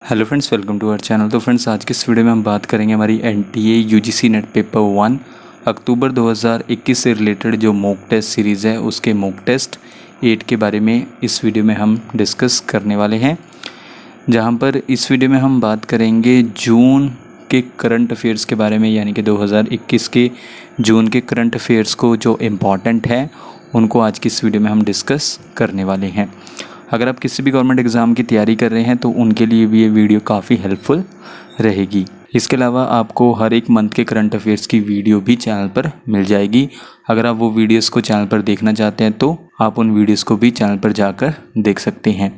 Hello friends, welcome to our channel. तो friends, आज की इस वीडियो में हम बात करेंगे हमारी NTA UGC NET paper 1 October 2021 से रिलेटेड जो मॉक टेस्ट सीरीज़ है उसके मॉक टेस्ट 8 के बारे में इस वीडियो में हम डिस्कस करने वाले हैं। जहां पर इस वीडियो में हम बात करेंगे जून के करंट अफेयर्स के बारे में, यानी कि 2021 के जून के करंट अफेयर्स को जो इम्पॉर्टेंट है उनको आज की इस वीडियो में हम डिस्कस करने वाले हैं। अगर आप किसी भी गवर्नमेंट एग्ज़ाम की तैयारी कर रहे हैं तो उनके लिए भी ये वीडियो काफ़ी हेल्पफुल रहेगी। इसके अलावा आपको हर एक मंथ के करंट अफेयर्स की वीडियो भी चैनल पर मिल जाएगी। अगर आप वो वीडियोस को चैनल पर देखना चाहते हैं तो आप उन वीडियोस को भी चैनल पर जाकर देख सकते हैं।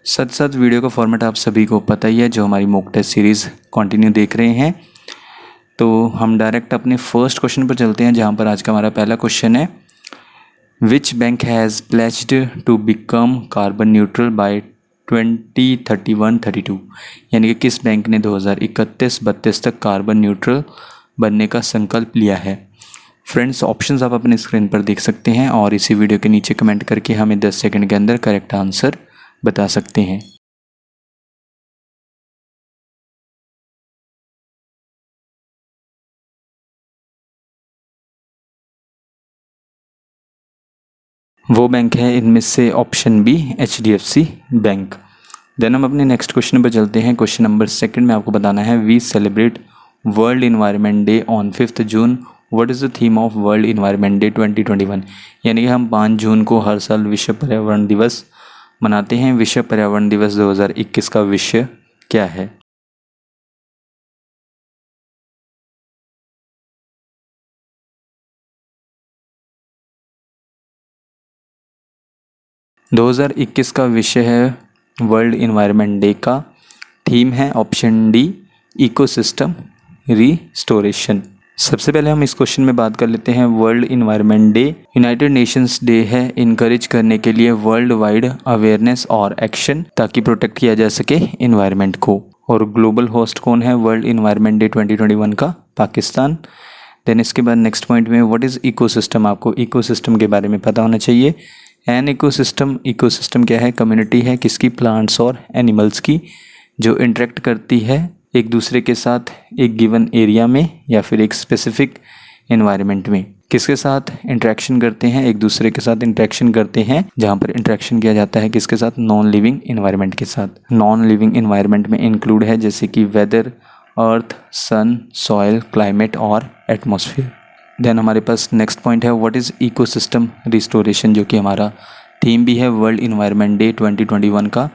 साथ साथ वीडियो का फॉर्मेट आप सभी को पता ही है, जो हमारी मॉक टेस्ट सीरीज़ कंटिन्यू देख रहे हैं। तो हम डायरेक्ट अपने फर्स्ट क्वेश्चन पर चलते हैं, जहाँ पर आज का हमारा पहला क्वेश्चन है, Which bank has pledged to become carbon neutral by 2031-32? यानी कि किस बैंक ने 2031-32 तक कार्बन न्यूट्रल बनने का संकल्प लिया है। फ्रेंड्स, ऑप्शंस आप अपने स्क्रीन पर देख सकते हैं और इसी वीडियो के नीचे कमेंट करके हमें 10 सेकंड के अंदर करेक्ट आंसर बता सकते हैं। वो बैंक है इनमें से option B, HDFC bank. Then हम अपने नेक्स्ट क्वेश्चन पर चलते हैं। क्वेश्चन नंबर सेकंड में आपको बताना है, we celebrate world environment day on 5 June, what is the theme of world environment day 2021? यानी कि हम 5 जून को हर साल विश्व पर्यावरण दिवस मनाते हैं। विश्व पर्यावरण दिवस 2021 का विषय क्या है? – 2021 का विषय है वर्ल्ड इन्वायरमेंट डे का। थीम है ऑप्शन डी, इकोसिस्टम रिस्टोरेशन। सबसे पहले हम इस क्वेश्चन में बात कर लेते हैं। World environment day United Nations day है इनकरेज करने के लिए वर्ल्ड वाइड अवेयरनेस और एक्शन, ताकि प्रोटेक्ट किया जा सके इन्वायरमेंट को। और ग्लोबल होस्ट कौन है वर्ल्ड इन्वायरमेंट डे 2021 का? पाकिस्तान। देन इसके बाद नेक्स्ट पॉइंट में, व्हाट इज़ इकोसिस्टम? आपको इकोसिस्टम के बारे में पता होना चाहिए। एन इकोसिस्टम क्या है? कम्युनिटी है किसकी? प्लांट्स और एनिमल्स की, जो इंटरेक्ट करती है एक दूसरे के साथ एक गिवन एरिया में या फिर एक स्पेसिफिक एनवायरनमेंट में। किसके साथ इंटरेक्शन करते हैं? एक दूसरे के साथ इंटरेक्शन करते हैं। जहाँ पर इंटरेक्शन किया जाता है किसके साथ? नॉन लिविंग एनवायरनमेंट के साथ। नॉन लिविंग एनवायरनमेंट में इंक्लूड है जैसे कि वेदर, अर्थ, सन, सॉइल, क्लाइमेट और एटमॉस्फेयर। देन हमारे पास नेक्स्ट पॉइंट है, व्हाट इज़ इकोसिस्टम रिस्टोरेशन, जो कि हमारा थीम भी है वर्ल्ड इन्वायरमेंट डे 2021 का।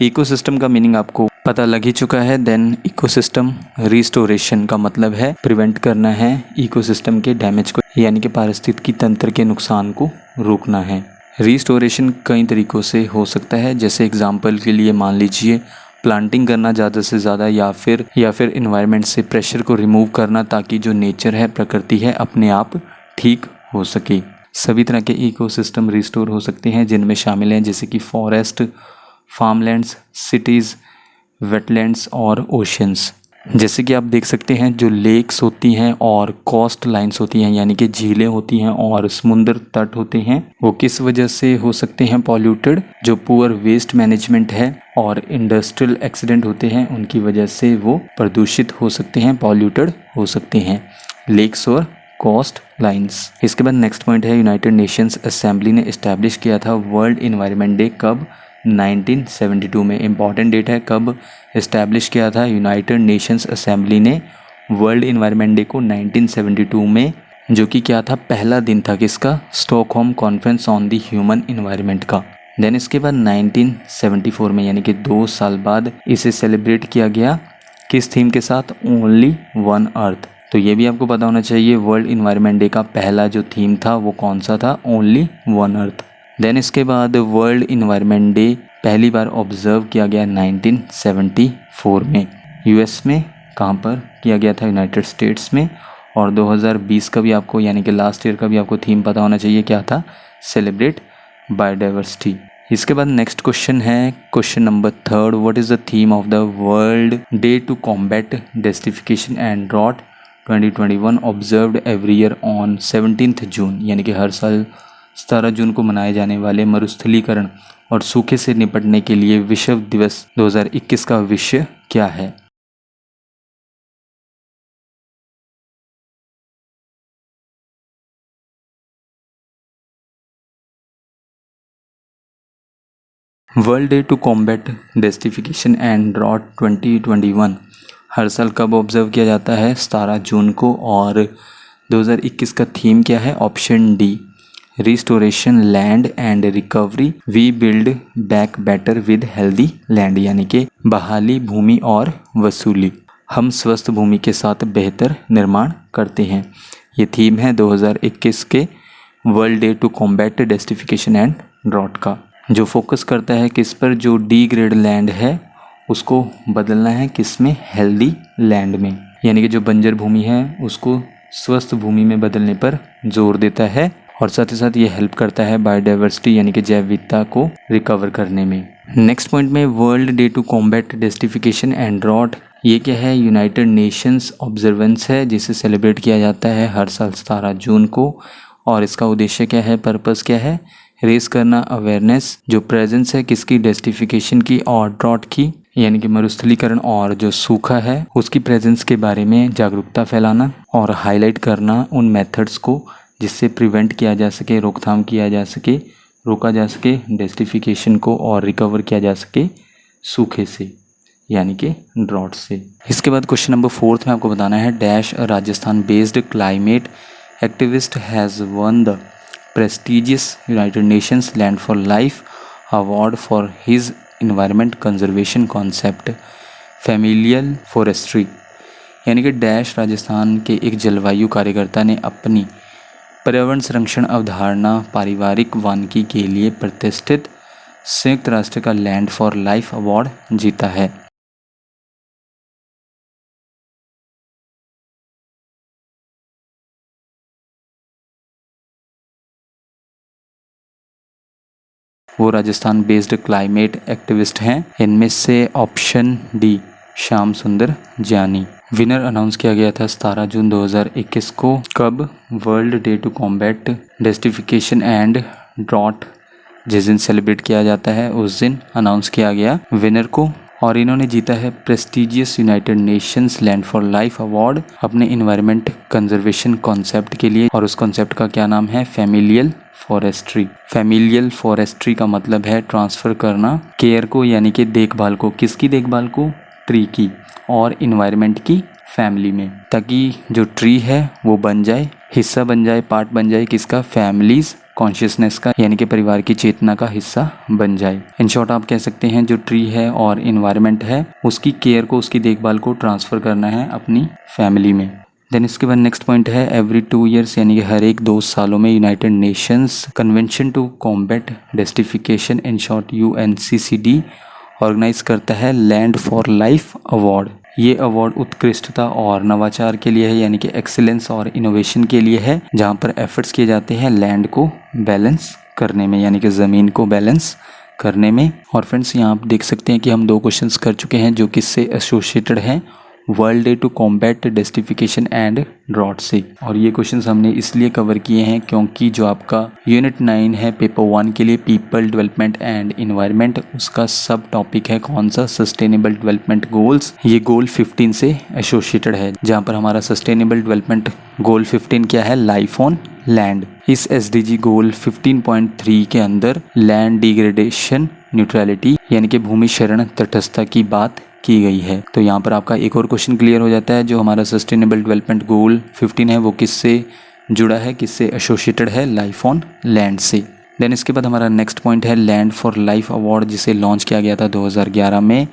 इकोसिस्टम का मीनिंग आपको पता लग ही चुका है। देन इकोसिस्टम रिस्टोरेशन का मतलब है प्रिवेंट करना है इकोसिस्टम के डैमेज को, यानी कि पारिस्थितिकी तंत्र के नुकसान को रोकना है। रिस्टोरेशन कई तरीक़ों से हो सकता है, जैसे एग्जांपल के लिए मान लीजिए प्लांटिंग करना ज़्यादा से ज़्यादा, या फिर इन्वायरमेंट से प्रेशर को रिमूव करना, ताकि जो नेचर है, प्रकृति है, अपने आप ठीक हो सके। सभी तरह के इकोसिस्टम रिस्टोर हो सकते हैं, जिनमें शामिल हैं जैसे कि फॉरेस्ट, फार्मलैंड्स, सिटीज़, वेटलैंड्स और ओशंस। जैसे कि आप देख सकते हैं, जो लेक्स होती हैं और कोस्ट लाइंस होती हैं, यानी कि झीलें होती हैं और समुद्र तट होते हैं, वो किस वजह से हो सकते हैं पॉल्यूटेड? जो पुअर वेस्ट मैनेजमेंट है और इंडस्ट्रियल एक्सीडेंट होते हैं, उनकी वजह से वो प्रदूषित हो सकते हैं, पॉल्यूटेड हो सकते हैं, लेक्स और कोस्ट लाइंस। इसके बाद नेक्स्ट पॉइंट है, यूनाइटेड नेशंस असेंबली ने इस्टेब्लिश किया था वर्ल्ड इन्वायरमेंट डे कब? 1972 में। इम्पॉर्टेंट डेट है, कब इस्टेब्लिश किया था यूनाइटेड नेशंस असेंबली ने वर्ल्ड इन्वायरमेंट डे को? 1972 में, जो कि क्या था? पहला दिन था किसका? Stockholm conference on the human environment का। देन इसके बाद 1974 में, यानी कि 2 साल बाद इसे सेलिब्रेट किया गया किस थीम के साथ? Only one earth. तो ये भी आपको पता होना चाहिए, वर्ल्ड इन्वायरमेंट डे का पहला जो थीम था वो कौन सा था? Only one earth. देन इसके बाद वर्ल्ड इन्वायरमेंट डे पहली बार ऑब्जर्व किया गया 1974 में। यूएस में। कहाँ पर किया गया था? यूनाइटेड स्टेट्स में। और 2020 का भी आपको, यानी कि लास्ट ईयर का भी आपको थीम पता होना चाहिए, क्या था? Celebrate biodiversity. इसके बाद नेक्स्ट क्वेश्चन है, question number third, what is the theme of the world day to combat desertification and drought 2021 observed every year on 17 June? यानी कि हर साल 17 जून को मनाए जाने वाले मरुस्थलीकरण और सूखे से निपटने के लिए विश्व दिवस 2021 का विषय क्या है? World day to combat desertification and drought 2021 हर साल कब ऑब्जर्व किया जाता है? 17 जून को। और 2021 का थीम क्या है? Option D, restoration land and recovery, we build back better with healthy land, यानी कि बहाली भूमि और वसूली, हम स्वस्थ भूमि के साथ बेहतर निर्माण करते हैं। ये थीम है 2021 के world day to combat desertification and drought का, जो फोकस करता है किस पर? जो डी ग्रेड लैंड है उसको बदलना है किस में? हेल्दी लैंड में, यानी कि जो बंजर भूमि है उसको स्वस्थ भूमि में बदलने पर जोर देता है। और साथ ही साथ ये हेल्प करता है बायोडाइवर्सिटी यानी कि जैव विविधता को रिकवर करने में। नेक्स्ट पॉइंट में world day to combat desertification and drought, ये क्या है? यूनाइटेड नेशंस ऑब्जर्वेंस है जिसे सेलिब्रेट किया जाता है हर साल 17 जून को। और इसका उद्देश्य क्या है? पर्पस क्या है? रेस करना अवेयरनेस, जो प्रेजेंस है किसकी? डेस्टिफिकेशन की और ड्रॉट की, यानी कि मरुस्थलीकरण और जो सूखा है उसकी प्रेजेंस के बारे में जागरूकता फैलाना और हाईलाइट करना उन मेथड्स को जिससे प्रिवेंट किया जा सके, रोकथाम किया जा सके, रोका जा सके डेस्टिफिकेशन को और रिकवर किया जा सके सूखे से, यानी कि ड्रॉट से। इसके बाद क्वेश्चन नंबर 4 में आपको बताना है dash Rajasthan based climate activist has one the prestigious United Nations Land for Life Award for his environment conservation concept familial forestry, यानी कि डैश राजस्थान के एक जलवायु कार्यकर्ता ने अपनी पर्यावरण संरक्षण अवधारणा पारिवारिक वानिकी के लिए प्रतिष्ठित संयुक्त राष्ट्र का लैंड फॉर लाइफ अवार्ड जीता है। वो राजस्थान बेस्ड क्लाइमेट एक्टिविस्ट हैं। इनमें से ऑप्शन डी श्याम सुंदर जानी। विनर अनाउंस किया गया था 17 जून 2021 को। कब? World day to combat desertification and drought जिस दिन सेलिब्रेट किया जाता है उस दिन अनाउंस किया गया विनर को। और इन्होंने जीता है prestigious United Nations land for life award अपने इन्वायरमेंट कंजर्वेशन कॉन्सेप्ट के लिए। और उस कॉन्सेप्ट का क्या नाम है? Familial forestry. फैमिलियल फॉरेस्ट्री का मतलब है ट्रांसफ़र करना केयर को, यानी कि देखभाल को। किसकी देखभाल को? ट्री की और इन्वायरमेंट की फैमिली में, ताकि जो ट्री है वो बन जाए, हिस्सा बन जाए, पार्ट बन जाए किसका? फैमिलीज कॉन्शियसनेस का, यानी कि परिवार की चेतना का हिस्सा बन जाए। इन शॉर्ट आप कह सकते हैं जो ट्री है और इन्वायरमेंट है उसकी केयर को, उसकी देखभाल को ट्रांसफ़र करना है अपनी फैमिली में। देन इसके बाद नेक्स्ट पॉइंट है एवरी 2 ईयर्स, यानी कि हर एक 2 सालों में United Nations Convention to combat desertification in short UNCCD organise करता है लैंड फॉर लाइफ अवार्ड। ये अवार्ड उत्कृष्टता और नवाचार के लिए है, यानी कि एक्सीलेंस और इनोवेशन के लिए है, जहाँ पर एफर्ट्स किए जाते हैं लैंड को बैलेंस करने में, यानी कि ज़मीन को बैलेंस करने में। और फ्रेंड्स यहाँ आप देख सकते हैं कि हम 2 क्वेश्चंस कर चुके हैं जो किससे एसोसिएटेड हैं? World day to combat desertification and drought से। और ये क्वेश्चंस हमने इसलिए कवर किए हैं क्योंकि जो आपका यूनिट 9 है पेपर 1 के लिए पीपल डेवलपमेंट एंड इन्वायरमेंट, उसका सब टॉपिक है कौन सा? Sustainable development goals. ये गोल 15 से एसोसिएटेड है, जहाँ पर हमारा सस्टेनेबल डेवलपमेंट गोल 15 क्या है? Life on land. इस SDG गोल 15.3 के अंदर लैंड डिग्रेडेशन न्यूट्रलिटी, यानी कि भूमि शरण तटस्थता की बात की गई है। तो यहाँ पर आपका एक और क्वेश्चन क्लियर हो जाता है, जो हमारा सस्टेनेबल डेवलपमेंट गोल 15 है वो किससे जुड़ा है, किससे एसोसिएटेड है? लाइफ ऑन लैंड से। देन इसके बाद हमारा नेक्स्ट पॉइंट है लैंड फॉर लाइफ अवार्ड, जिसे लॉन्च किया गया था 2011 में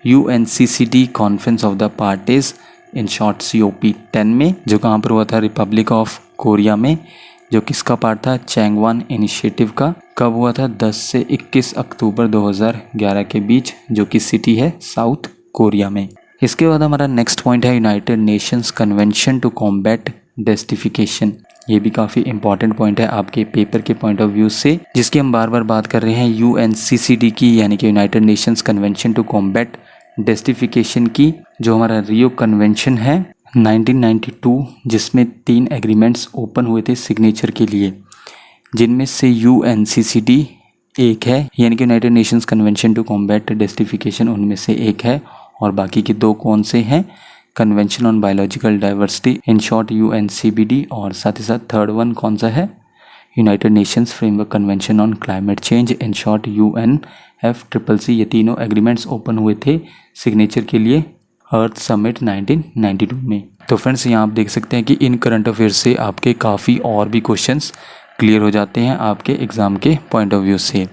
UNCCD conference of the parties in short COP10 में, जो कहाँ पर हुआ था? रिपब्लिक ऑफ कोरिया में, जो किसका पार्ट था? चैंगवान इनिशिएटिव का। कब हुआ था? 10 से 21 अक्टूबर 2011 के बीच, जो कि सिटी है साउथ कोरिया में। इसके बाद हमारा नेक्स्ट पॉइंट है United Nations Convention to combat desertification. ये भी काफ़ी इंपॉर्टेंट पॉइंट है आपके पेपर के पॉइंट ऑफ व्यू से, जिसकी हम बार बार बात कर रहे हैं UNCCD की, यानी कि United Nations Convention to combat desertification की, जो हमारा रियो कन्वेंशन है 1992, जिसमें 3 एग्रीमेंट्स ओपन हुए थे सिग्नेचर के लिए, जिनमें से UNCCD एक है, यानी कि United Nations Convention to combat desertification उनमें से एक है, और बाकी के दो कौन से हैं, convention on biological diversity in short UNCBD, और साथ ही साथ थर्ड वन कौन सा है, United Nations framework convention on climate change in short UNFCCC। ये तीनों एग्रीमेंट्स ओपन हुए थे सिग्नेचर के लिए अर्थ समिट 1992 में। तो फ्रेंड्स यहाँ आप देख सकते हैं कि इन करंट अफेयर्स से आपके काफ़ी और भी क्वेश्चंस क्लियर हो जाते हैं आपके एग्ज़ाम के पॉइंट ऑफ व्यू से।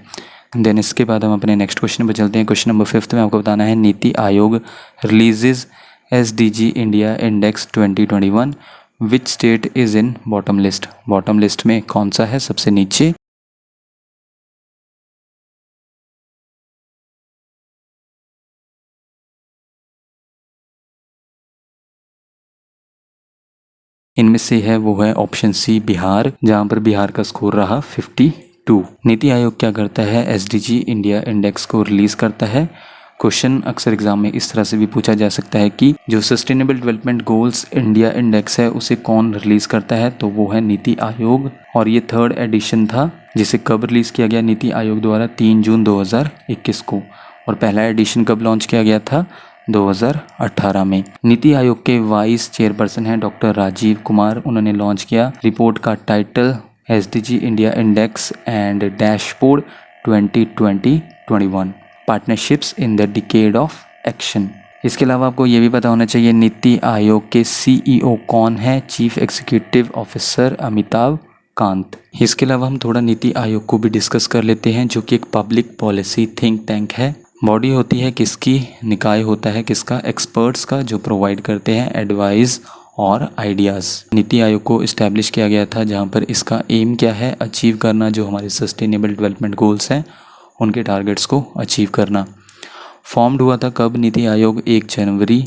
देन इसके बाद हम अपने नेक्स्ट क्वेश्चन पर चलते हैं। क्वेश्चन नंबर 5 में आपको बताना है, NITI Aayog releases SDG India index 2021, which state is in bottom list. Bottom list में कौन सा है सबसे नीचे। इनमें से है वो है ऑप्शन सी बिहार, जहाँ पर बिहार का स्कोर रहा 52। नीति आयोग क्या करता है, SDG इंडिया इंडेक्स को रिलीज करता है। क्वेश्चन अक्सर एग्जाम में इस तरह से भी पूछा जा सकता है कि जो sustainable development goals India index है उसे कौन रिलीज करता है, तो वो है नीति आयोग। और ये थर्ड एडिशन था, जिसे कब रिलीज किया गया नीति आयोग द्वारा, 3 जून 2021 को। और पहला एडिशन कब लॉन्च किया गया था, 2018 में। नीति आयोग के वाइस चेयरपर्सन हैं डॉक्टर राजीव कुमार। उन्होंने लॉन्च किया रिपोर्ट का title SDG India index and dashboard 2020-21 partnerships in the decade of action. इसके अलावा आपको ये भी पता होना चाहिए नीति आयोग के CEO कौन है, chief executive officer Amitabh Kant. इसके अलावा हम थोड़ा नीति आयोग को भी डिस्कस कर लेते हैं, जो कि एक पब्लिक पॉलिसी थिंक टैंक है। बॉडी होती है किसकी, निकाय होता है किसका, एक्सपर्ट्स का, जो प्रोवाइड करते हैं एडवाइस और आइडियाज़। नीति आयोग को इस्टेब्लिश किया गया था, जहां पर इसका एम क्या है, अचीव करना जो हमारे सस्टेनेबल डेवलपमेंट गोल्स हैं उनके टारगेट्स को अचीव करना। फॉर्म्ड हुआ था कब नीति आयोग, 1 जनवरी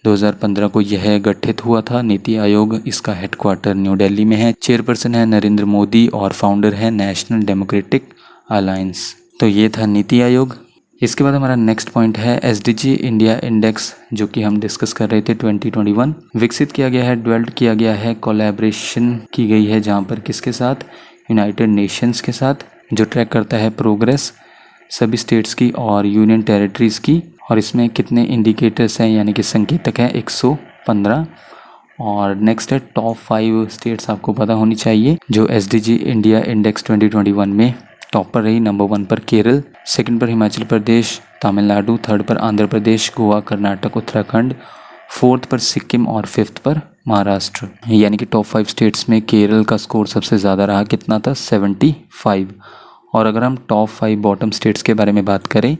2015 को यह गठित हुआ था नीति आयोग। इसका हेडक्वार्टर न्यू दिल्ली में है। चेयरपर्सन है नरेंद्र मोदी और फाउंडर है नेशनल डेमोक्रेटिक अलायंस। तो ये था नीति आयोग। इसके बाद हमारा नेक्स्ट पॉइंट है SDG इंडिया इंडेक्स, जो कि हम डिस्कस कर रहे थे 2021। विकसित किया गया है, डेवलप किया गया है, कोलैबोरेशन की गई है, जहाँ पर किसके साथ, यूनाइटेड नेशंस के साथ, जो ट्रैक करता है प्रोग्रेस सभी स्टेट्स की और यूनियन टेरिटरीज़ की। और इसमें कितने इंडिकेटर्स हैं, यानी कि संकेतक हैं, 115। और नेक्स्ट है टॉप 5 स्टेट्स आपको पता होनी चाहिए जो SDG इंडिया इंडेक्स 2021 में टॉप पर रही। नंबर 1 पर केरल, सेकंड पर हिमाचल प्रदेश, तमिलनाडु, थर्ड पर आंध्र प्रदेश, गोवा, कर्नाटक, उत्तराखंड, फोर्थ पर सिक्किम और फिफ्थ पर महाराष्ट्र। यानी कि टॉप 5 स्टेट्स में केरल का स्कोर सबसे ज़्यादा रहा, कितना था, 75। और अगर हम टॉप 5 बॉटम स्टेट्स के बारे में बात करें,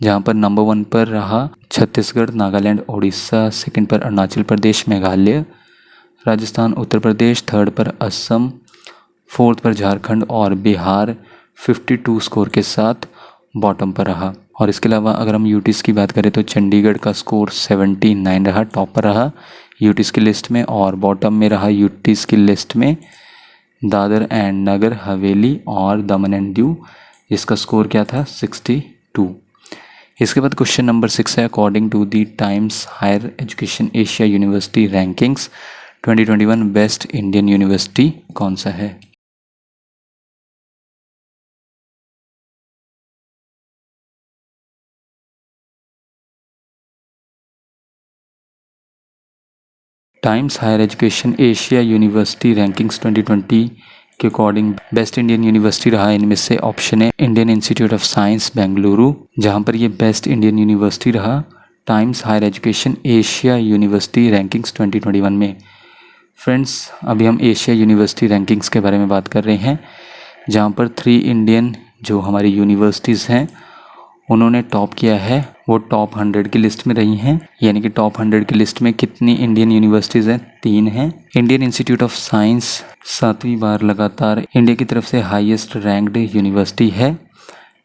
जहाँ पर नंबर 1 पर रहा छत्तीसगढ़, नागालैंड, उड़ीसा, सेकंड पर अरुणाचल प्रदेश, मेघालय, राजस्थान, उत्तर प्रदेश, थर्ड पर असम, फोर्थ पर झारखंड और बिहार 52 स्कोर के साथ बॉटम पर रहा। और इसके अलावा अगर हम यूटीज़ की बात करें तो चंडीगढ़ का स्कोर 79 रहा, टॉप पर रहा यूटीज़ की लिस्ट में। और बॉटम में रहा यूटीज़ की लिस्ट में दादर एंड नगर हवेली और दमन एंड दीव, जिसका स्कोर क्या था, 62। इसके बाद क्वेश्चन नंबर 6 है, according to the Times Higher Education Asia University rankings 2021 best Indian university कौन सा है। Times Higher Education Asia University Rankings 2020 के अकॉर्डिंग बेस्ट इंडियन यूनिवर्सिटी रहा। इनमें से ऑप्शन है Indian Institute of Science Bengaluru, जहां पर ये बेस्ट इंडियन यूनिवर्सिटी रहा Times Higher Education Asia University rankings 2021 में। फ्रेंड्स, अभी हम एशिया यूनिवर्सिटी रैंकिंग्स के बारे में बात कर रहे हैं, जहां पर 3 इंडियन जो हमारी यूनिवर्सिटीज़ हैं उन्होंने टॉप किया है। वो टॉप 100 की लिस्ट में रही हैं, यानी कि टॉप 100 की लिस्ट में कितनी इंडियन यूनिवर्सिटीज़ हैं, 3 हैं। इंडियन इंस्टीट्यूट ऑफ साइंस 7वीं बार लगातार इंडिया की तरफ से हाईएस्ट रैंक्ड यूनिवर्सिटी है,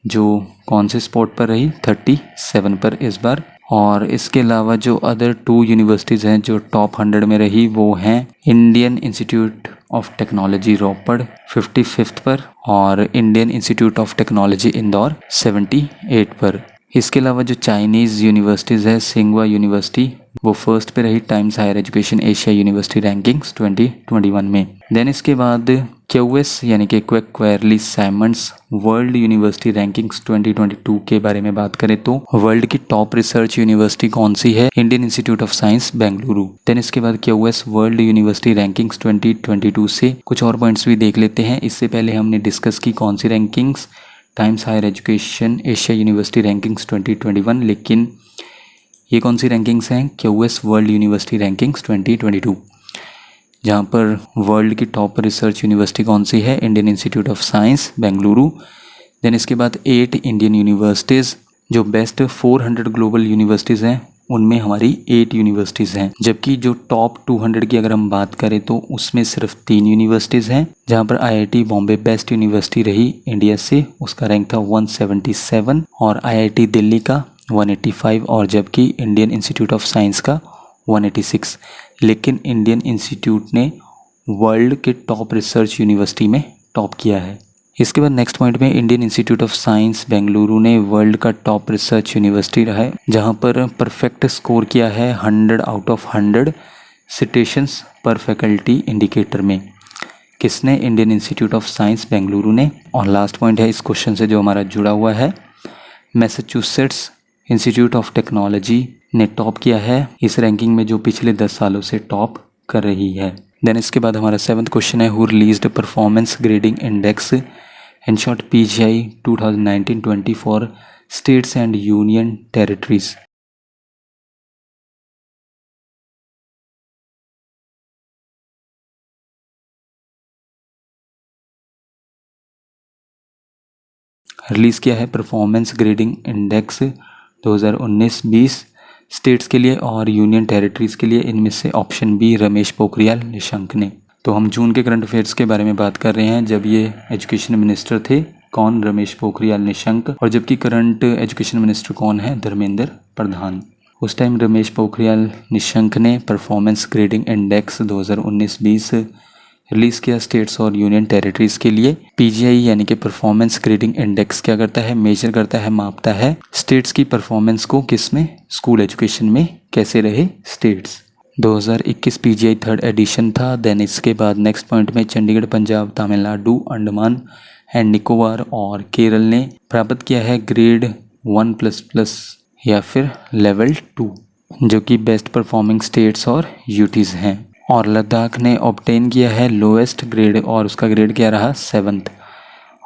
जो कौन से स्पॉट पर रही, 37 पर इस बार। और इसके अलावा जो अदर 2 यूनिवर्सिटीज़ हैं जो टॉप 100 में रही, वो हैं इंडियन इंस्टीट्यूट ऑफ टेक्नोलॉजी रोपड़ 55 पर और Indian Institute of technology Indore 78 पर। इसके अलावा जो चाइनीज़ यूनिवर्सिटीज़ है, सिंगवा यूनिवर्सिटी वो फर्स्ट पे रही Times Higher Education Asia University rankings 2021 में। देन इसके बाद क्यूएस यानी कि Quacquarelli Symonds World University rankings 2022 के बारे में बात करें तो वर्ल्ड की टॉप रिसर्च यूनिवर्सिटी कौन सी है? Indian Institute of Science Bengaluru. Then इसके बाद क्यूएस वर्ल्ड यूनिवर्सिटी रैंकिंग्स 2022 से कुछ और पॉइंट्स भी देख लेते हैं। इससे पहले हमने डिस्कस की कौन सी rankings, Times Higher Education Asia University rankings 2021, लेकिन ये कौन सी रैंकिंग्स हैं? क्यूएस वर्ल्ड यूनिवर्सिटी रैंकिंग्स 2022, जहाँ पर वर्ल्ड की टॉप रिसर्च यूनिवर्सिटी कौन सी है? Indian Institute of Science Bengaluru. Then इसके बाद 8 इंडियन यूनिवर्सिटीज़, जो बेस्ट 400 ग्लोबल यूनिवर्सिटीज़ हैं उनमें हमारी 8 यूनिवर्सिटीज़ हैं, जबकि जो टॉप 200 की अगर हम बात करें तो उसमें सिर्फ 3 यूनिवर्सिटीज़ हैं, जहाँ पर आईआईटी बॉम्बे बेस्ट यूनिवर्सिटी रही इंडिया से, उसका रैंक था 177, और आईआईटी दिल्ली का 185, और जबकि इंडियन इंस्टीट्यूट ऑफ साइंस का 186। लेकिन इंडियन इंस्टीट्यूट ने वर्ल्ड के टॉप रिसर्च यूनिवर्सिटी में टॉप किया है। इसके बाद नेक्स्ट पॉइंट में Indian Institute of Science Bengaluru ने वर्ल्ड का टॉप रिसर्च यूनिवर्सिटी रहा है, जहां पर परफेक्ट स्कोर किया है 100 आउट ऑफ 100 सिटेशंस पर फैकल्टी इंडिकेटर में। किसने? Indian Institute of Science Bengaluru ने। और लास्ट पॉइंट है इस क्वेश्चन से जो हमारा जुड़ा हुआ है, मैसाचुसेट्स इंस्टीट्यूट ऑफ टेक्नोलॉजी ने टॉप किया है इस रैंकिंग में, जो पिछले 10 सालों से टॉप कर रही है। देन इसके बाद हमारा 7th क्वेश्चन है, who released performance grading index in short PGI 2019-20 for states and union territories. Release किया है परफॉर्मेंस ग्रेडिंग इंडेक्स 2019-20 स्टेट्स के लिए और यूनियन टेरिटरीज़ के लिए, इनमें से ऑप्शन बी रमेश पोखरियाल निशंक ने। तो हम जून के करंट अफेयर्स के बारे में बात कर रहे हैं, जब ये एजुकेशन मिनिस्टर थे। कौन? रमेश पोखरियाल निशंक। और जबकि करंट एजुकेशन मिनिस्टर कौन है? धर्मेंद्र प्रधान। उस टाइम रमेश पोखरियाल निशंक ने परफॉर्मेंस ग्रेडिंग इंडेक्स 2019-20 रिलीज़ किया स्टेट्स और यूनियन टेरिटरीज़ के लिए। PGI यानी कि परफॉर्मेंस ग्रेडिंग इंडेक्स क्या करता है? मेजर करता है, मापता है स्टेट्स की परफॉर्मेंस को। किस में? स्कूल एजुकेशन में कैसे रहे स्टेट्स। 2021 PGI 3rd एडिशन था। देन इसके बाद नेक्स्ट पॉइंट में चंडीगढ़, पंजाब, तमिलनाडु, अंडमान एंड निकोबार और केरल ने प्राप्त किया है ग्रेड 1++ या फिर लेवल 2, जो कि बेस्ट परफॉर्मिंग स्टेट्स और यूटीज़ हैं। और लद्दाख ने ऑब्टेन किया है लोएस्ट ग्रेड, और उसका ग्रेड क्या रहा? 7th।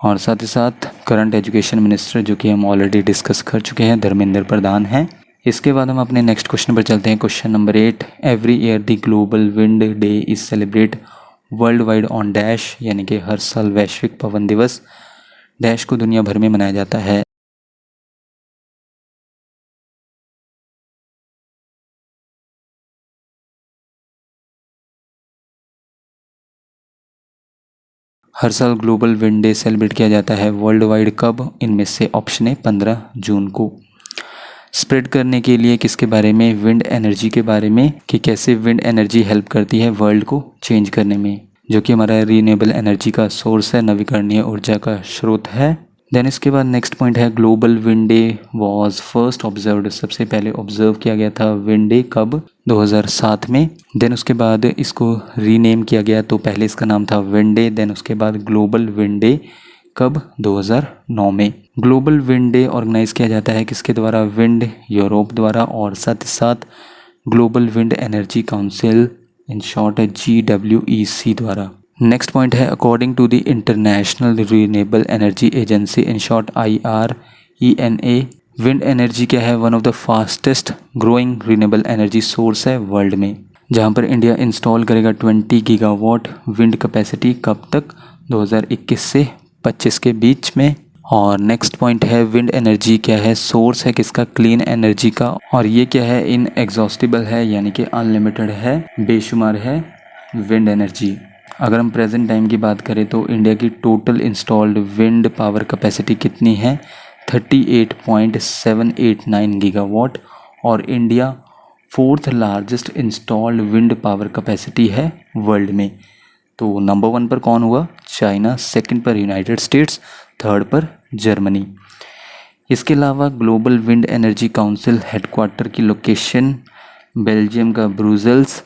और साथ ही साथ करंट एजुकेशन मिनिस्टर, जो कि हम ऑलरेडी डिस्कस कर चुके हैं, धर्मेंद्र प्रधान हैं। इसके बाद हम अपने नेक्स्ट क्वेश्चन पर चलते हैं। Question number 8, every year the global wind day is celebrate world wide on dash, यानी कि हर साल वैश्विक पवन दिवस डैश को दुनिया भर में मनाया जाता है। हर साल ग्लोबल विंड डे सेलिब्रेट किया जाता है वर्ल्ड वाइड कब? इनमें से ऑप्शन है 15 जून को। स्प्रेड करने के लिए किसके बारे में? विंड एनर्जी के बारे में, कि कैसे विंड एनर्जी हेल्प करती है वर्ल्ड को चेंज करने में, जो कि हमारा रीन्यूएबल एनर्जी का सोर्स है, नवीकरणीय ऊर्जा का स्रोत है। देन इसके बाद नेक्स्ट पॉइंट है, global wind day was first observed, सबसे पहले ऑब्जर्व किया गया था विंड डे कब? 2007 में। देन उसके बाद इसको रीनेम किया गया, तो पहले इसका नाम था विंड डे, देन उसके बाद ग्लोबल विंड डे कब? 2009 में। ग्लोबल विंड डे ऑर्गेनाइज किया जाता है किसके द्वारा? विंड यूरोप द्वारा, और साथ ही साथ Global Wind Energy Council, in short है GWEC द्वारा। नेक्स्ट पॉइंट है, according to the International Renewable Energy Agency, in short IRENA, wind energy क्या है? One of the fastest growing renewable energy source है वर्ल्ड में, जहां पर इंडिया इंस्टॉल करेगा 20 गीगावाट विंड कैपेसिटी। कब तक? 2021 से 25 के बीच में। और नेक्स्ट पॉइंट है, विंड एनर्जी क्या है? सोर्स है किसका? क्लीन एनर्जी का। और ये क्या है? इनएग्जॉस्टिबल है, यानी कि अनलिमिटेड है, बेशुमार है विंड एनर्जी। अगर हम प्रेजेंट टाइम की बात करें तो इंडिया की total installed wind power capacity कितनी है? 38.789 गीगावाट, और India 4th largest installed wind power capacity है वर्ल्ड में। तो नंबर 1 पर कौन हुआ? चाइना, सेकंड पर यूनाइटेड स्टेट्स, थर्ड पर जर्मनी। इसके अलावा global Wind Energy council headquarter की लोकेशन बेल्जियम का ब्रुसेल्स।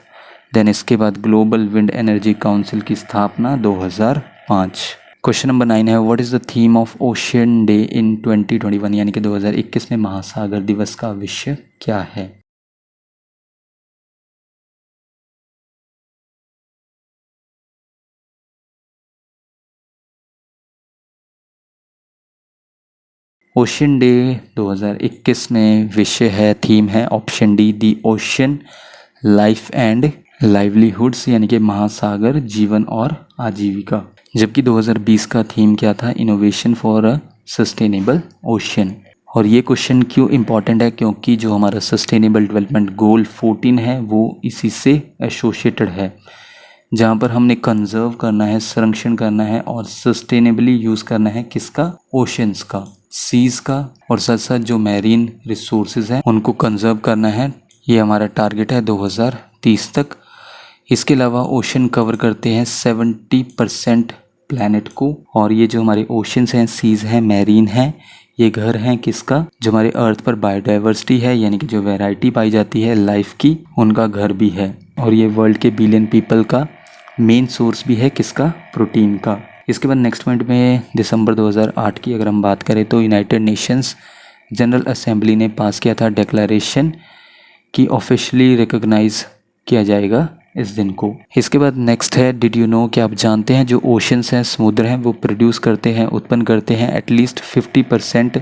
देन इसके बाद ग्लोबल विंड एनर्जी काउंसिल की स्थापना 2005। क्वेश्चन नंबर 9 है, what is the theme of ocean day in 2021 यानी कि 2021 में महासागर दिवस का विषय क्या है? ओशियन डे 2021 में विषय है, थीम है option D, the ocean life and livelihoods यानी कि महासागर जीवन और आजीविका। जबकि 2020 का थीम क्या था? Innovation for a sustainable ocean. और ये क्वेश्चन क्यों इम्पॉर्टेंट है? क्योंकि जो हमारा सस्टेनेबल डेवलपमेंट गोल 14 है वो इसी से एसोसिएटेड है, जहाँ पर हमने कंजर्व करना है, संरक्षण करना है और सस्टेनेबली यूज़ करना है किसका? ओशंस का, सीज का, और साथ साथ जो मैरीन रिसोर्सेज हैं उनको कंजर्व करना है। ये हमारा टारगेट है 2030 तक। इसके अलावा ओशन कवर करते हैं 70% प्लैनेट को, और ये जो हमारे ओशंस हैं, सीज हैं, मैरीन हैं, ये घर हैं किसका? जो हमारे अर्थ पर बायोडाइवर्सिटी है यानी कि जो वैरायटी पाई जाती है लाइफ की, उनका घर भी है। और ये वर्ल्ड के बिलियन पीपल का मेन सोर्स भी है किसका? प्रोटीन का। इसके बाद नेक्स्ट पॉइंट में दिसंबर 2008 की अगर हम बात करें तो यूनाइटेड नेशंस जनरल असेंबली ने पास किया था डिक्लेरेशन कि ऑफिशियली रिकॉग्नाइज किया जाएगा इस दिन को। इसके बाद नेक्स्ट है, डिड यू नो, कि आप जानते हैं जो ओशंस हैं, समुद्र हैं, वो प्रोड्यूस करते हैं, उत्पन्न करते हैं एटलीस्ट 50%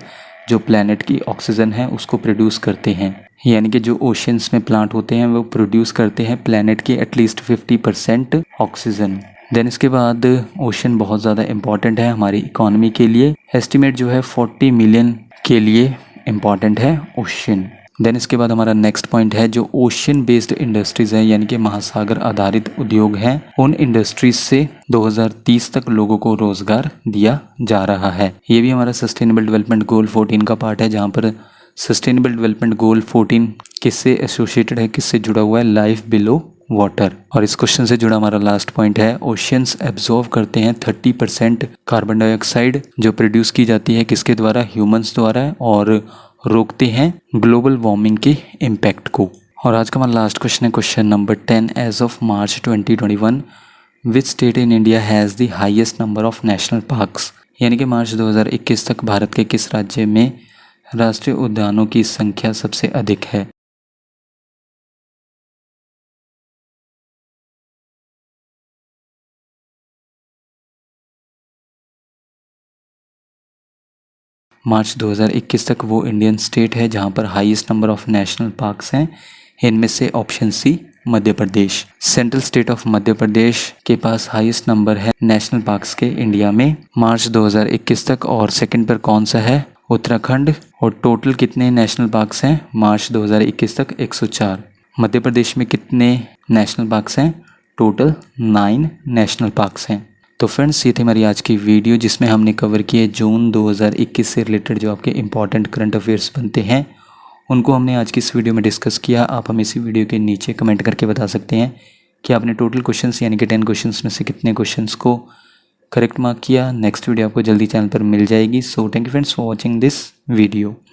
जो प्लैनेट की ऑक्सीजन है उसको प्रोड्यूस करते हैं। यानी कि जो ओशंस में प्लांट होते हैं वो प्रोड्यूस करते हैं प्लैनेट की एटलीस्ट 50% ऑक्सीजन। देन इसके बाद ओशन बहुत ज़्यादा इम्पॉर्टेंट है हमारी इकोनॉमी के लिए। एस्टिमेट जो है 40 मिलियन के लिए इम्पॉर्टेंट है ओशन। देन इसके बाद हमारा नेक्स्ट पॉइंट है, जो ओशियन बेस्ड इंडस्ट्रीज़ हैं यानी कि महासागर आधारित उद्योग हैं, उन इंडस्ट्रीज से 2030 तक लोगों को रोज़गार दिया जा रहा है। ये भी हमारा सस्टेनेबल डेवलपमेंट गोल 14 का पार्ट है, जहाँ पर सस्टेनेबल डेवलपमेंट गोल 14 किससे एसोसिएटेड है, किससे जुड़ा हुआ है? Life below water. और इस क्वेश्चन से जुड़ा हमारा लास्ट पॉइंट है, ओशियंस एब्जॉर्व करते हैं 30% कार्बन डाइऑक्साइड जो प्रोड्यूस की जाती है किसके द्वारा? ह्यूमंस द्वारा, और रोकते हैं ग्लोबल वार्मिंग के इम्पैक्ट को। और आज का हमारा लास्ट क्वेश्चन है question number 10, as of March 2021 which state in India has the highest number of national parks? यानी कि मार्च 2021 तक भारत के किस राज्य में राष्ट्रीय उद्यानों की संख्या सबसे अधिक है? मार्च 2021 तक वो इंडियन स्टेट है जहां पर highest number of national parks हैं। इनमें से option C Madhya Pradesh. Central state of Madhya Pradesh के पास हाईएस्ट नंबर है नेशनल पार्क्स के इंडिया में मार्च 2021 तक। और सेकंड पर कौन सा है? उत्तराखंड। और टोटल कितने नेशनल पार्क्स हैं मार्च 2021 तक? 104। मध्य प्रदेश में कितने नेशनल पार्क्स हैं? टोटल 9 नेशनल पार्क्स हैं। तो फ्रेंड्स, ये थी हमारी आज की वीडियो जिसमें हमने कवर किए जून 2021 से रिलेटेड जो आपके इंपॉर्टेंट करंट अफेयर्स बनते हैं, उनको हमने आज की इस वीडियो में डिस्कस किया। आप हमें इसी वीडियो के नीचे कमेंट करके बता सकते हैं कि आपने टोटल क्वेश्चंस यानी कि 10 क्वेश्चंस में से कितने क्वेश्चंस को करेक्ट मार्क किया। नेक्स्ट वीडियो आपको जल्दी चैनल पर मिल जाएगी। So thank you friends for watching this video.